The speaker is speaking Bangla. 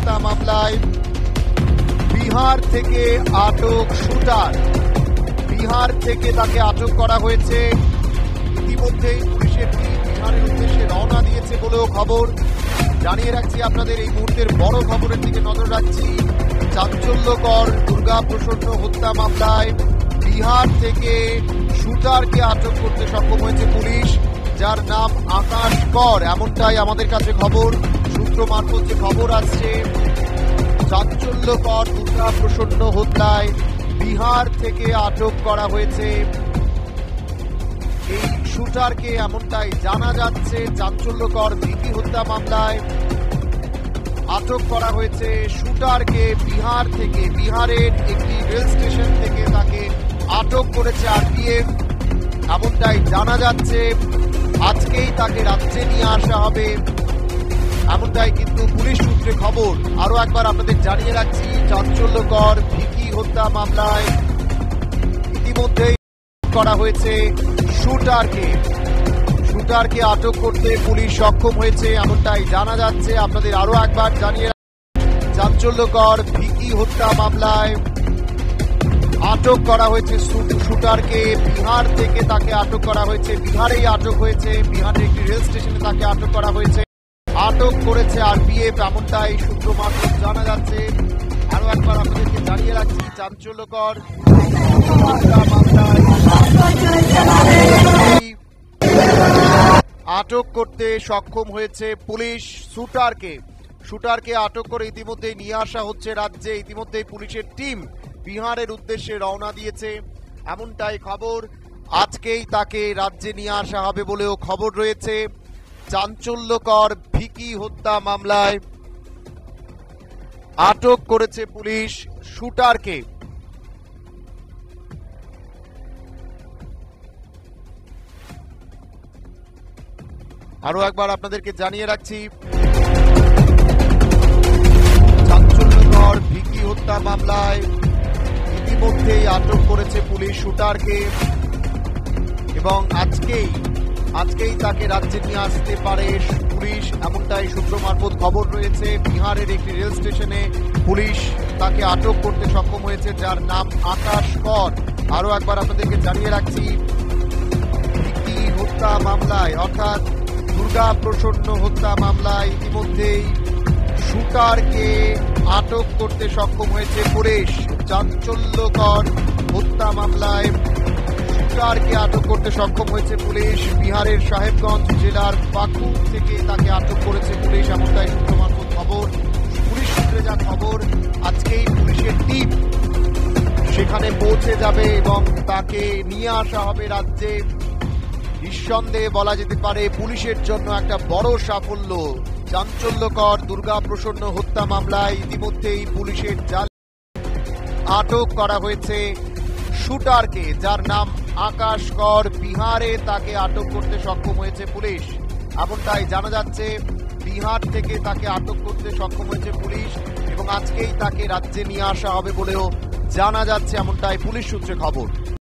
হত্যা মামলায় বিহার থেকে আটক শুটার। বিহার থেকে তাকে আটক করা হয়েছে। ইতিমধ্যেই পুলিশের টিম বিহারের উদ্দেশ্যে রওনা দিয়েছে বলেও খবর। জানিয়ে রাখছি আপনাদের এই মুহূর্তের বড় খবরের দিকে নজর রাখছি। চাঞ্চল্যকর দুর্গা প্রসন্ন হত্যা মামলায় বিহার থেকে শুটারকে আটক করতে সক্ষম হয়েছে পুলিশ, যার নাম আকাশ কর, এমনটাই আমাদের কাছে খবর। সূত্র মারফত যে খবর আসছে, চাঞ্চল্যকর দুর্গা প্রসন্ন হত্যায় বিহার থেকে আটক করা হয়েছে এই শুটারকে, এমনটাই জানা যাচ্ছে। চাঞ্চল্যকর ভিকি হত্যা মামলায় আটক করা হয়েছে শুটারকে বিহার থেকে। বিহারের একটি রেল স্টেশন থেকে তাকে আটক করেছে আরপিএফ, এমনটাই জানা যাচ্ছে। আজকেই তাকে রাজ্যে নিয়ে আসা হবে, এমনটাই কিন্তু পুলিশ সূত্রে খবর। আরো একবার আপনাদের জানিয়ে রাখছি, চাঞ্চল্যকর ভিকি হত্যা মামলায় ইতিমধ্যেই করা হয়েছে শুটারকে আটক করতে পুলিশ সক্ষম হয়েছে, এমনটাই জানা যাচ্ছে। আপনাদের আরো একবার জানিয়ে চাঞ্চল্যকর ভিকি হত্যা মামলায় আটক করা হয়েছে শুটারকে বিহার থেকে। তাকে আটক করা হয়েছে, বিহারেই আটক হয়েছে। বিহারের একটি রেল স্টেশনে তাকে আটক করা হয়েছে, আটক করেছে আরপিএফ, এমনটাই সূত্র মারফত জানা যাচ্ছে। আরো একবার আপনাদেরকে জানিয়ে রাখছি, চাঞ্চল্যকর মামলায় আটক করতে সক্ষম হয়েছে পুলিশ শুটারকে আটক করে ইতিমধ্যেই নিয়ে আসা হচ্ছে রাজ্যে। ইতিমধ্যেই পুলিশের টিম বিহারের উদ্দেশ্যে রওনা দিয়েছে, এমনটাই খবর। আজকেই তাকে রাজ্যে নিয়ে আসা হবে বলেও খবর রয়েছে। চাঞ্চল্যকর ভিকি হত্যা মামলায় আটক করেছে পুলিশ শুটারকে। আরো একবার আপনাদেরকে জানিয়ে রাখছি, চাঞ্চল্যকর ভিকি হত্যা মামলায় ইতিমধ্যেই আটক করেছে পুলিশ শুটারকে এবং আজকেই তাকে রাজ্যে নিয়ে আসতে পারে পুলিশ, এমনটাই সূত্র মারফত খবর রয়েছে। বিহারের একটি রেল স্টেশনে পুলিশ তাকে আটক করতে সক্ষম হয়েছে, যার নাম আকাশ কর। আরো একবার আপনাদেরকে জানিয়ে রাখছি, ভিকি হত্যা মামলায় অর্থাৎ দুর্গা প্রসন্ন হত্যা মামলায় ইতিমধ্যেই শুটারকে আটক করতে সক্ষম হয়েছে পুলিশ। চাঞ্চল্যকর হত্যা মামলায় শুটারকে আটক করতে সক্ষম হয়েছে পুলিশ। বিহারের সাহেবগঞ্জ জেলার পাকুড় থেকে তাকে আটক করেছে পুলিশ, এমনটাই সূত্র মারফত খবর। পুলিশ সূত্রে যা খবর, আজকেই পুলিশের টিম সেখানে পৌঁছে যাবে এবং তাকে নিয়ে আসা হবে রাজ্যে। নিঃসন্দেহে বলা যেতে পারে পুলিশের জন্য একটা বড় সাফল্য। চাঞ্চল্যকর দুর্গা প্রসন্ন হত্যা মামলায় ইতিমধ্যেই পুলিশের জালে আটক করা হয়েছে শুটারকে, যার নাম আকাশ কর। বিহারে তাকে আটক করতে সক্ষম হয়েছে পুলিশ, এমনটাই জানা যাচ্ছে। বিহার থেকে তাকে আটক করতে সক্ষম হয়েছে পুলিশ এবং আজকেই তাকে রাজ্যে নিয়ে আসা হবে বলেও জানা যাচ্ছে, এমনটাই পুলিশ সূত্রে খবর।